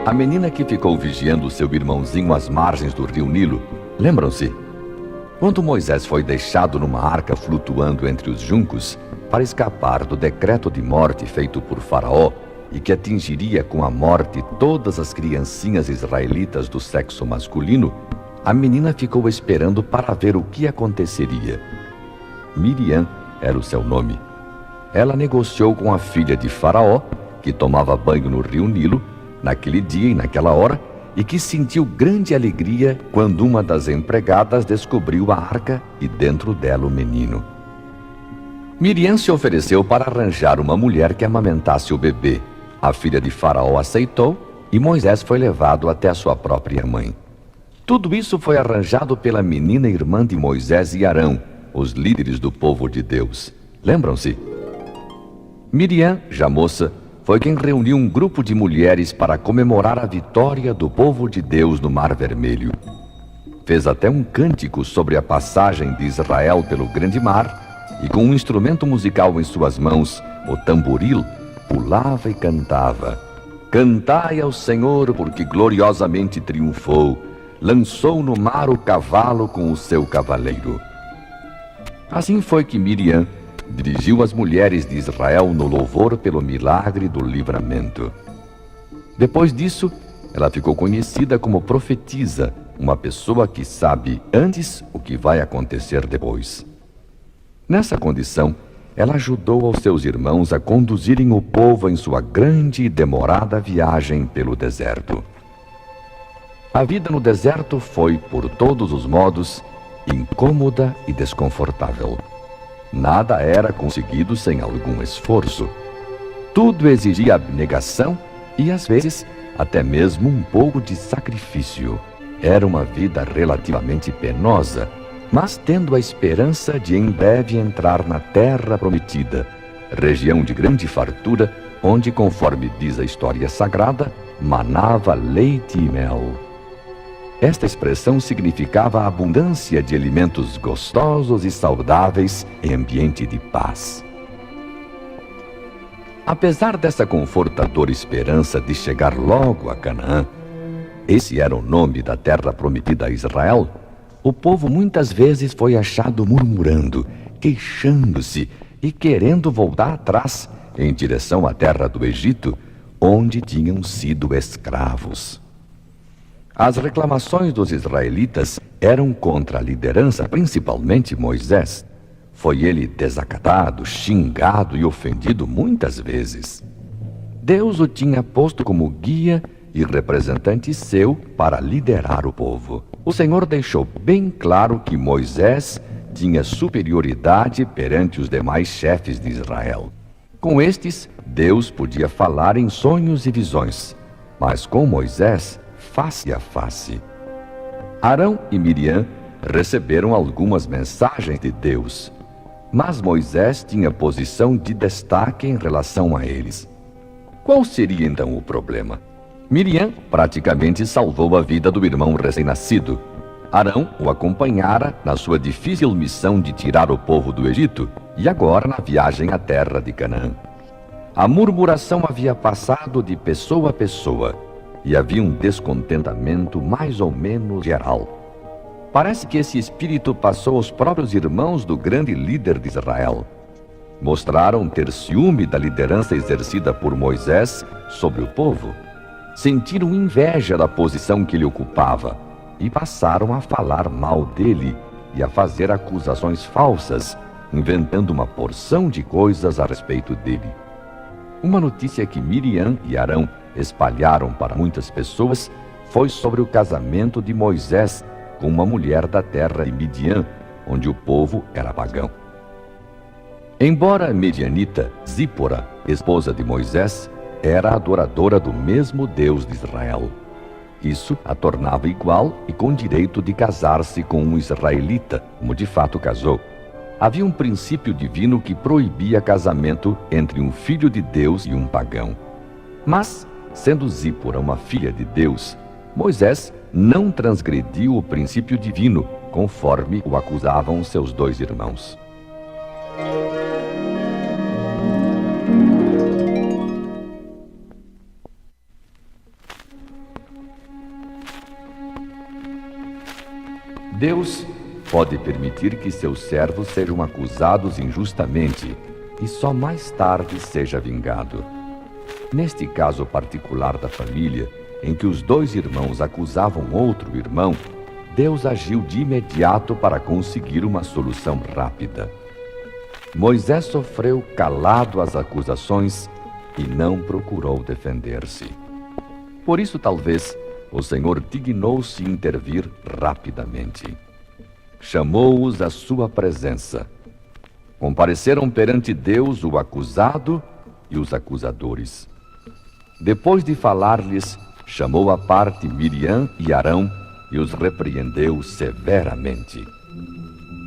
A menina que ficou vigiando seu irmãozinho às margens do rio Nilo, lembram-se? Quando Moisés foi deixado numa arca flutuando entre os juncos para escapar do decreto de morte feito por Faraó e que atingiria com a morte todas as criancinhas israelitas do sexo masculino, a menina ficou esperando para ver o que aconteceria. Miriam era o seu nome. Ela negociou com a filha de Faraó, que tomava banho no rio Nilo, naquele dia e naquela hora, e que sentiu grande alegria quando uma das empregadas descobriu a arca e dentro dela o menino. Miriam se ofereceu para arranjar uma mulher que amamentasse o bebê. A filha de Faraó aceitou e Moisés foi levado até a sua própria mãe. Tudo isso foi arranjado pela menina irmã de Moisés e Arão, os líderes do povo de Deus. Lembram-se? Miriam, já moça, foi quem reuniu um grupo de mulheres para comemorar a vitória do povo de Deus no Mar Vermelho. Fez até um cântico sobre a passagem de Israel pelo Grande Mar e, com um instrumento musical em suas mãos, o tamboril, pulava e cantava: Cantai ao Senhor, porque gloriosamente triunfou, lançou no mar o cavalo com o seu cavaleiro. Assim foi que Miriam dirigiu as mulheres de Israel no louvor pelo milagre do livramento. Depois disso, ela ficou conhecida como profetisa, uma pessoa que sabe antes o que vai acontecer depois. Nessa condição, ela ajudou aos seus irmãos a conduzirem o povo em sua grande e demorada viagem pelo deserto. A vida no deserto foi, por todos os modos, incômoda e desconfortável. Nada era conseguido sem algum esforço. Tudo exigia abnegação e, às vezes, até mesmo um pouco de sacrifício. Era uma vida relativamente penosa, mas tendo a esperança de em breve entrar na Terra Prometida, região de grande fartura, onde, conforme diz a história sagrada, manava leite e mel. Esta expressão significava a abundância de alimentos gostosos e saudáveis em ambiente de paz. Apesar dessa confortadora esperança de chegar logo a Canaã, esse era o nome da terra prometida a Israel, o povo muitas vezes foi achado murmurando, queixando-se e querendo voltar atrás em direção à terra do Egito, onde tinham sido escravos. As reclamações dos israelitas eram contra a liderança, principalmente Moisés. Foi ele desacatado, xingado e ofendido muitas vezes. Deus o tinha posto como guia e representante seu para liderar o povo. O Senhor deixou bem claro que Moisés tinha superioridade perante os demais chefes de Israel. Com estes, Deus podia falar em sonhos e visões, mas com Moisés, face a face. Arão e Miriam receberam algumas mensagens de Deus, mas Moisés tinha posição de destaque em relação a eles. Qual seria então o problema? Miriam praticamente salvou a vida do irmão recém-nascido. Arão o acompanhara na sua difícil missão de tirar o povo do Egito e agora na viagem à terra de Canaã. A murmuração havia passado de pessoa a pessoa e havia um descontentamento mais ou menos geral. Parece que esse espírito passou aos próprios irmãos do grande líder de Israel. Mostraram ter ciúme da liderança exercida por Moisés sobre o povo. Sentiram inveja da posição que ele ocupava e passaram a falar mal dele e a fazer acusações falsas, inventando uma porção de coisas a respeito dele. Uma notícia que Miriam e Arão espalharam para muitas pessoas foi sobre o casamento de Moisés com uma mulher da terra de Midian, onde o povo era pagão. Embora medianita, Zípora, esposa de Moisés, era adoradora do mesmo Deus de Israel. Isso a tornava igual e com direito de casar-se com um israelita, como de fato casou. Havia um princípio divino que proibia casamento entre um filho de Deus e um pagão. Mas, sendo Zípora uma filha de Deus, Moisés não transgrediu o princípio divino, conforme o acusavam seus dois irmãos. Deus pode permitir que seus servos sejam acusados injustamente e só mais tarde seja vingado. Neste caso particular da família, em que os dois irmãos acusavam outro irmão, Deus agiu de imediato para conseguir uma solução rápida. Moisés sofreu calado as acusações e não procurou defender-se. Por isso, talvez, o Senhor dignou-se intervir rapidamente. Chamou-os à sua presença. Compareceram perante Deus o acusado e os acusadores. Depois de falar-lhes, chamou à parte Miriam e Arão e os repreendeu severamente.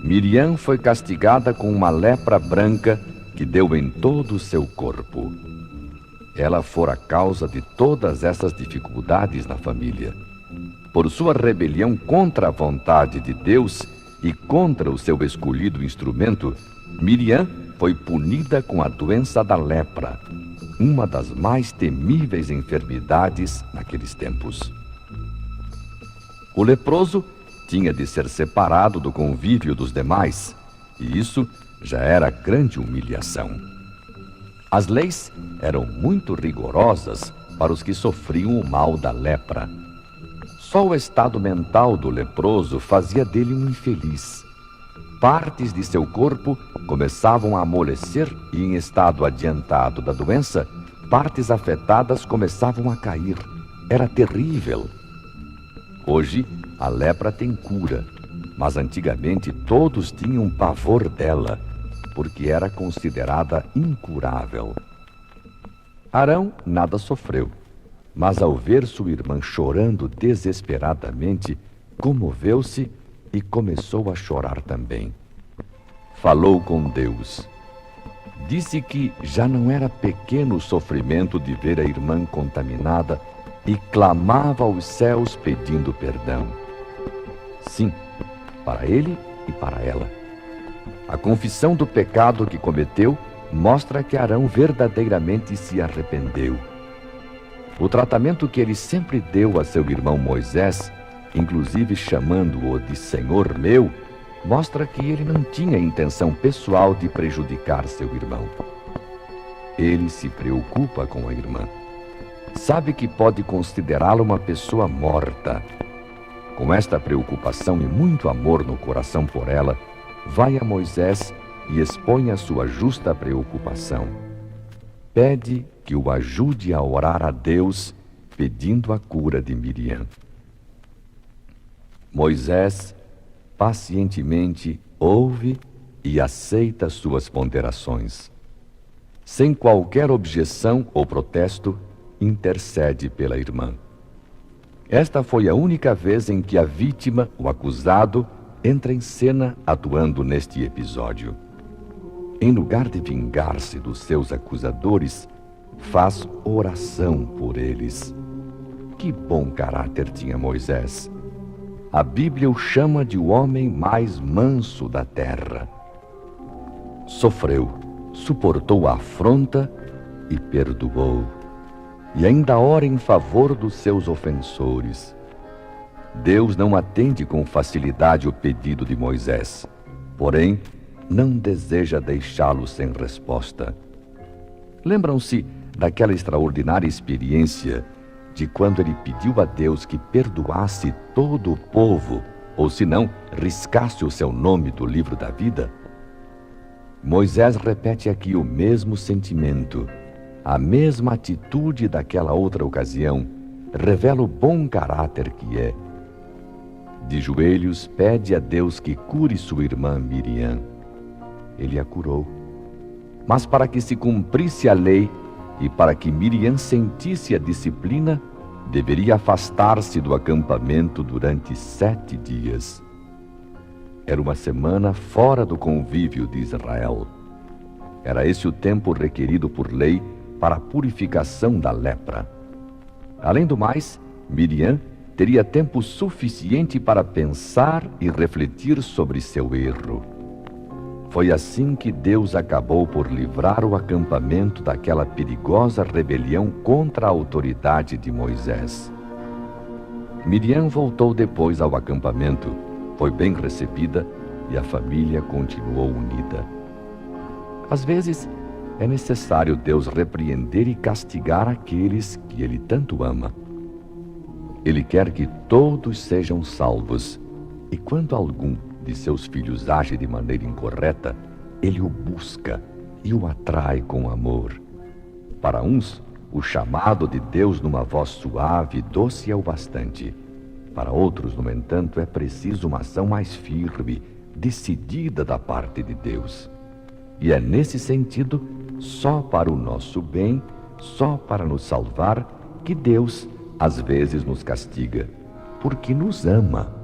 Miriam foi castigada com uma lepra branca que deu em todo o seu corpo. Ela fora a causa de todas essas dificuldades na família. Por sua rebelião contra a vontade de Deus e contra o seu escolhido instrumento, Miriam foi punida com a doença da lepra, uma das mais temíveis enfermidades naqueles tempos. O leproso tinha de ser separado do convívio dos demais, e isso já era grande humilhação. As leis eram muito rigorosas para os que sofriam o mal da lepra. Só o estado mental do leproso fazia dele um infeliz. Partes de seu corpo começavam a amolecer e, em estado adiantado da doença, partes afetadas começavam a cair. Era terrível. Hoje, a lepra tem cura, mas antigamente todos tinham pavor dela, porque era considerada incurável. Arão nada sofreu, mas ao ver sua irmã chorando desesperadamente, comoveu-se e começou a chorar também. Falou com Deus. Disse que já não era pequeno o sofrimento de ver a irmã contaminada e clamava aos céus pedindo perdão. Sim, para ele e para ela. A confissão do pecado que cometeu mostra que Arão verdadeiramente se arrependeu. O tratamento que ele sempre deu a seu irmão Moisés, inclusive chamando-o de Senhor meu, mostra que ele não tinha intenção pessoal de prejudicar seu irmão. Ele se preocupa com a irmã. Sabe que pode considerá-la uma pessoa morta. Com esta preocupação e muito amor no coração por ela, vai a Moisés e expõe a sua justa preocupação. Pede que o ajude a orar a Deus, pedindo a cura de Miriam. Moisés pacientemente ouve e aceita suas ponderações. Sem qualquer objeção ou protesto, intercede pela irmã. Esta foi a única vez em que a vítima, o acusado, entra em cena atuando neste episódio. Em lugar de vingar-se dos seus acusadores, faz oração por eles. Que bom caráter tinha Moisés! A Bíblia o chama de o homem mais manso da terra. Sofreu, suportou a afronta e perdoou. E ainda ora em favor dos seus ofensores. Deus não atende com facilidade o pedido de Moisés, porém, não deseja deixá-lo sem resposta. Lembram-se daquela extraordinária experiência de quando ele pediu a Deus que perdoasse todo o povo, ou se não, riscasse o seu nome do livro da vida? Moisés repete aqui o mesmo sentimento. A mesma atitude daquela outra ocasião revela o bom caráter que é. De joelhos, pede a Deus que cure sua irmã Miriam. Ele a curou. Mas para que se cumprisse a lei e para que Miriam sentisse a disciplina, deveria afastar-se do acampamento durante 7 dias. Era uma semana fora do convívio de Israel. Era esse o tempo requerido por lei para a purificação da lepra. Além do mais, Miriam teria tempo suficiente para pensar e refletir sobre seu erro. Foi assim que Deus acabou por livrar o acampamento daquela perigosa rebelião contra a autoridade de Moisés. Miriam voltou depois ao acampamento Foi bem recebida e a família continuou unida. Às vezes, é necessário Deus repreender e castigar aqueles que Ele tanto ama. Ele quer que todos sejam salvos, e quando algum de seus filhos age de maneira incorreta, Ele o busca e o atrai com amor. Para uns, o chamado de Deus numa voz suave e doce é o bastante. Para outros, no entanto, é preciso uma ação mais firme, decidida da parte de Deus. E é nesse sentido, só para o nosso bem, só para nos salvar, que Deus às vezes nos castiga, porque nos ama.